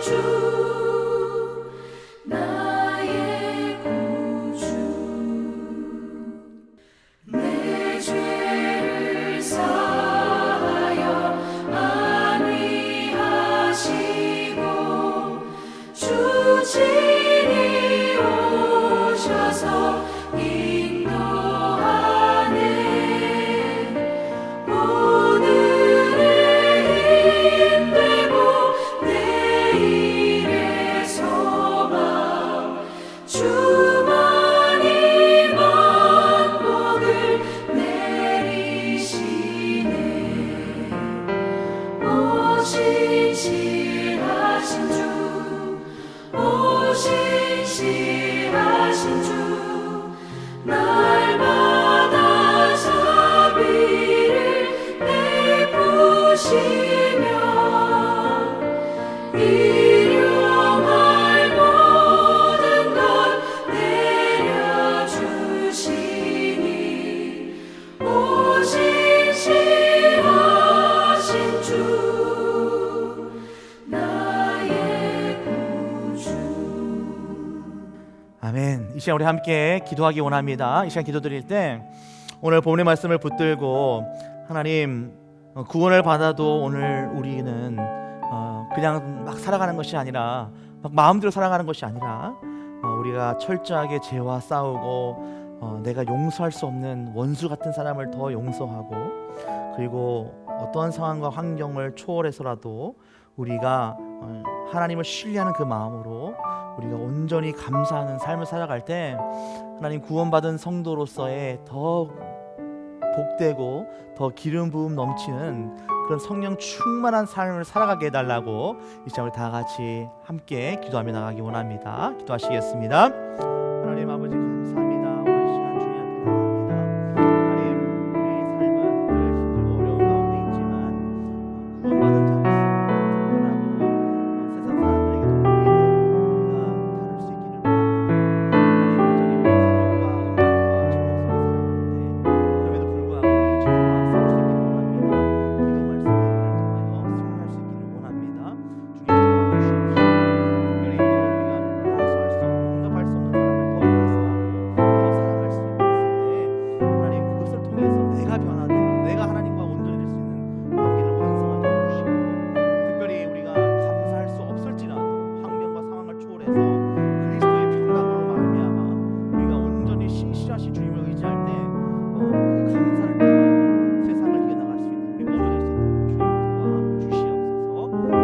주 나의 구주. 내 죄를 사하여 안위하시고 주 친히 오셔서 인도하네. 오늘의 힘되고 내일의 소망, 주만이 만복을 내리시네. 오 신실하신 주, 오 신실하신 주, 날마다 자비를 베푸시며 일용할 모든 것 내려주시니 오 신실하신 주 나의 구주. 아멘. 이 시간 우리 함께 기도하기 원합니다. 이 시간 기도드릴 때 오늘 본문의 말씀을 붙들고 하나님, 구원을 받아도 오늘 우리는 그냥 막 살아가는 것이 아니라 막 마음대로 살아가는 것이 아니라 우리가 철저하게 죄와 싸우고 내가 용서할 수 없는 원수 같은 사람을 더 용서하고, 그리고 어떤 상황과 환경을 초월해서라도 우리가 하나님을 신뢰하는 그 마음으로 우리가 온전히 감사하는 삶을 살아갈 때 하나님 구원받은 성도로서의 더 복되고 더 기름 부음 넘치는 그런 성령 충만한 삶을 살아가게 해달라고 이 시간 우리 다 같이 함께 기도하며 나가기 원합니다. 기도하시겠습니다. 하나님 아버지 감사합니다. 오늘 시간 주님 앞에 나갑니다. 하나님, 우리 삶은 늘 힘들고 어려운 가운데 있지만 구원받은 자로서 특별하고 세상 사람들에게도 복이 되고 우리가 다룰 수 있기를 바랍니다. 하나님, 여전히 우리 탐욕과 음란과 정욕 속에 살아가는데 그럼에도 불구하고 우리 죄와 싸울 수 있기를 원합니다. 기도 말씀 예배를 통하여 승리할 수 있기를 원합니다. 주님 도와주시옵소서. 특별히 또 우리가 용서할 수 없고 용납할 수 없는 사람을 더 용서하고 더 사랑할 수 있을 때 하나님, 그것을 통해서 내가 변화되고 내가 하나님과 온전해질 수 있는 관계를 완성하게 해주시고, 특별히 우리가 감사할 수 없을지라도 환경과 상황을 초월해서 그리스도의 평강으로 말미암아 우리가 온전히 신실하신 주님을 의지할 때 그 감사를 통하여 세상을 이겨나갈 수 있는 우리 모두 될 수 있도록 주님 도와주시옵소서. 모든 것을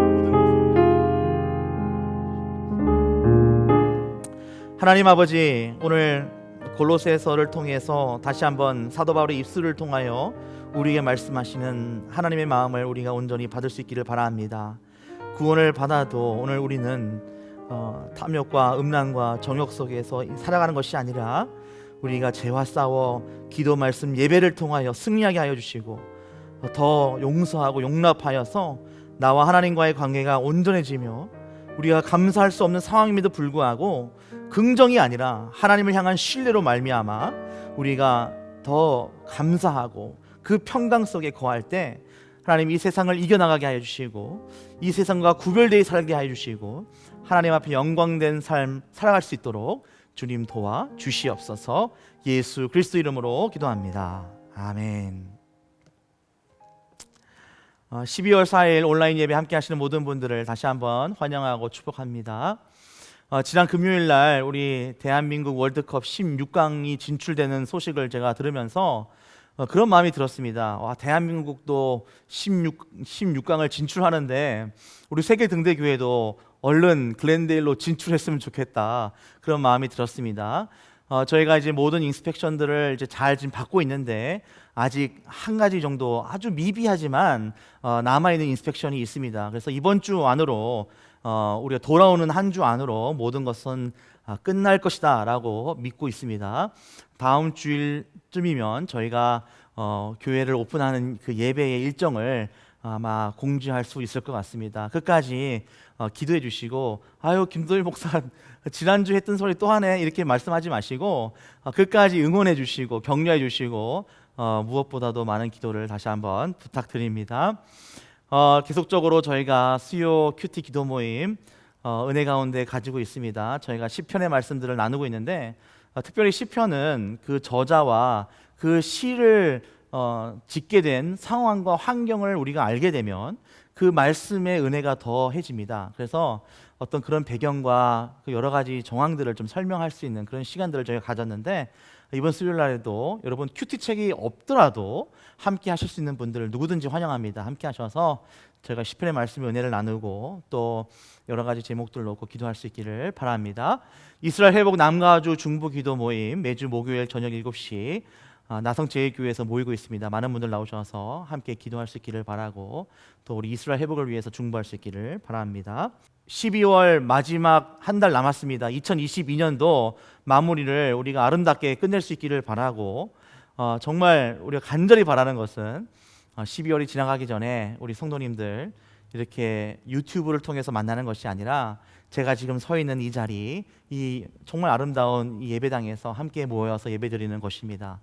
하나님 아버지, 오늘 골로새서를 통해서 다시 한번 사도 바울의 입술을 통하여 우리에게 말씀하시는 하나님의 마음을 우리가 온전히 받을 수 있기를 바랍니다. 구원을 받아도 오늘 우리는 탐욕과 음란과 정욕 속에서 살아가는 것이 아니라 우리가 죄와 싸워 기도 말씀 예배를 통하여 승리하게 하여 주시고 더 용서하고 용납하여서 나와 하나님과의 관계가 온전해지며 우리가 감사할 수 없는 상황임에도 불구하고 긍정이 아니라 하나님을 향한 신뢰로 말미암아 우리가 더 감사하고 그 평강 속에 거할 때 하나님 이 세상을 이겨나가게 하여 주시고 이 세상과 구별되어 살게 하여 주시고 하나님 앞에 영광된 삶 살아갈 수 있도록 주님 도와 주시옵소서. 예수 그리스도 이름으로 기도합니다. 아멘. 12월 4일 온라인 예배 함께 하시는 모든 분들을 다시 한번 환영하고 축복합니다. 지난 금요일 날 우리 대한민국 월드컵 16강이 진출되는 소식을 제가 들으면서 그런 마음이 들었습니다. 와, 대한민국도 16강을 진출하는데 우리 세계 등대교회도 얼른 글렌데일로 진출했으면 좋겠다, 그런 마음이 들었습니다. 저희가 이제 모든 인스펙션들을 이제 잘 지금 받고 있는데 아직 한 가지 정도 아주 미비하지만 남아있는 인스펙션이 있습니다. 그래서 이번 주 안으로 우리가 돌아오는 한 주 안으로 모든 것은 끝날 것이다 라고 믿고 있습니다. 다음 주일쯤이면 저희가 교회를 오픈하는 그 예배의 일정을 아마 공지할 수 있을 것 같습니다. 끝까지 기도해 주시고, 아유 김도일 목사 지난주 했던 소리 또 하네 이렇게 말씀하지 마시고 끝까지 응원해 주시고 격려해 주시고 무엇보다도 많은 기도를 다시 한번 부탁드립니다. 계속적으로 저희가 수요 큐티 기도 모임 은혜 가운데 가지고 있습니다. 저희가 시편의 말씀들을 나누고 있는데 특별히 시편은 그 저자와 그 시를 짓게 된 상황과 환경을 우리가 알게 되면 그 말씀의 은혜가 더해집니다. 그래서 어떤 그런 배경과 그 여러 가지 정황들을 좀 설명할 수 있는 그런 시간들을 저희가 가졌는데, 이번 수요일 날에도 여러분 큐티 책이 없더라도 함께 하실 수 있는 분들을 누구든지 환영합니다. 함께 하셔서 저희가 시편의 말씀의 은혜를 나누고 또 여러 가지 제목들 놓고 기도할 수 있기를 바랍니다. 이스라엘 회복 남가주 중부 기도 모임 매주 목요일 저녁 7시 나성제일교회에서 모이고 있습니다. 많은 분들 나오셔서 함께 기도할 수 있기를 바라고 또 우리 이스라엘 회복을 위해서 중보할 수 있기를 바랍니다. 12월 마지막 한 달 남았습니다. 2022년도 마무리를 우리가 아름답게 끝낼 수 있기를 바라고 정말 우리가 간절히 바라는 것은 12월이 지나가기 전에 우리 성도님들 이렇게 유튜브를 통해서 만나는 것이 아니라 제가 지금 서 있는 이 자리, 이 정말 아름다운 이 예배당에서 함께 모여서 예배드리는 것입니다.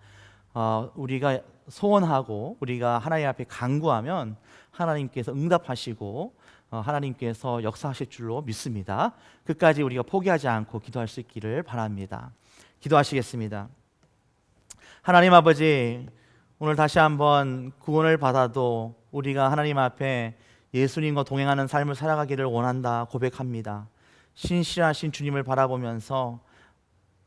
우리가 소원하고 우리가 하나님 앞에 간구하면 하나님께서 응답하시고 하나님께서 역사하실 줄로 믿습니다. 끝까지 우리가 포기하지 않고 기도할 수 있기를 바랍니다. 기도하시겠습니다. 하나님 아버지, 오늘 다시 한번 구원을 받아도 우리가 하나님 앞에 예수님과 동행하는 삶을 살아가기를 원한다 고백합니다. 신실하신 주님을 바라보면서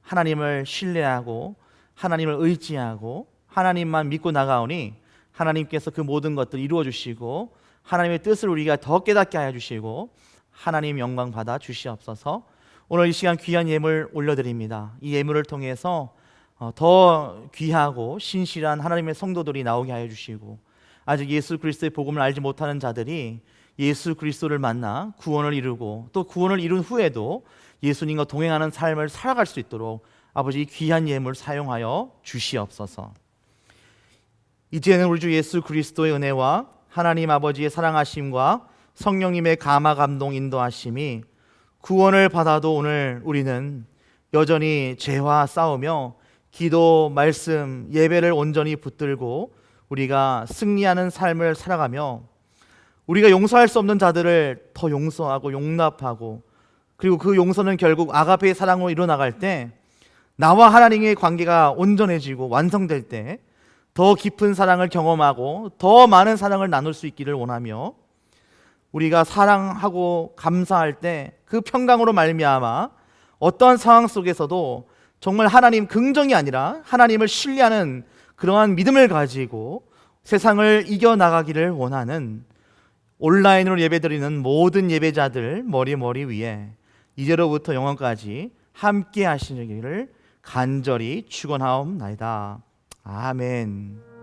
하나님을 신뢰하고 하나님을 의지하고 하나님만 믿고 나가오니 하나님께서 그 모든 것들을 이루어 주시고 하나님의 뜻을 우리가 더 깨닫게 하여 주시고 하나님 영광 받아 주시옵소서. 오늘 이 시간 귀한 예물 올려드립니다. 이 예물을 통해서 더 귀하고 신실한 하나님의 성도들이 나오게 하여 주시고 아직 예수 그리스도의 복음을 알지 못하는 자들이 예수 그리스도를 만나 구원을 이루고 또 구원을 이룬 후에도 예수님과 동행하는 삶을 살아갈 수 있도록 아버지 이 귀한 예물 사용하여 주시옵소서. 이제는 우리 주 예수 그리스도의 은혜와 하나님 아버지의 사랑하심과 성령님의 감화 감동 인도하심이 구원을 받아도 오늘 우리는 여전히 죄와 싸우며 기도, 말씀, 예배를 온전히 붙들고 우리가 승리하는 삶을 살아가며 우리가 용서할 수 없는 자들을 더 용서하고 용납하고 그리고 그 용서는 결국 아가페의 사랑으로 이루어나갈 때 나와 하나님의 관계가 온전해지고 완성될 때 더 깊은 사랑을 경험하고 더 많은 사랑을 나눌 수 있기를 원하며 우리가 사랑하고 감사할 때 그 평강으로 말미암아 어떠한 상황 속에서도 정말 하나님 긍정이 아니라 하나님을 신뢰하는 그러한 믿음을 가지고 세상을 이겨나가기를 원하는 온라인으로 예배드리는 모든 예배자들 머리 위에 이제로부터 영원까지 함께 하시기를 간절히 축원하옵나이다. 아멘.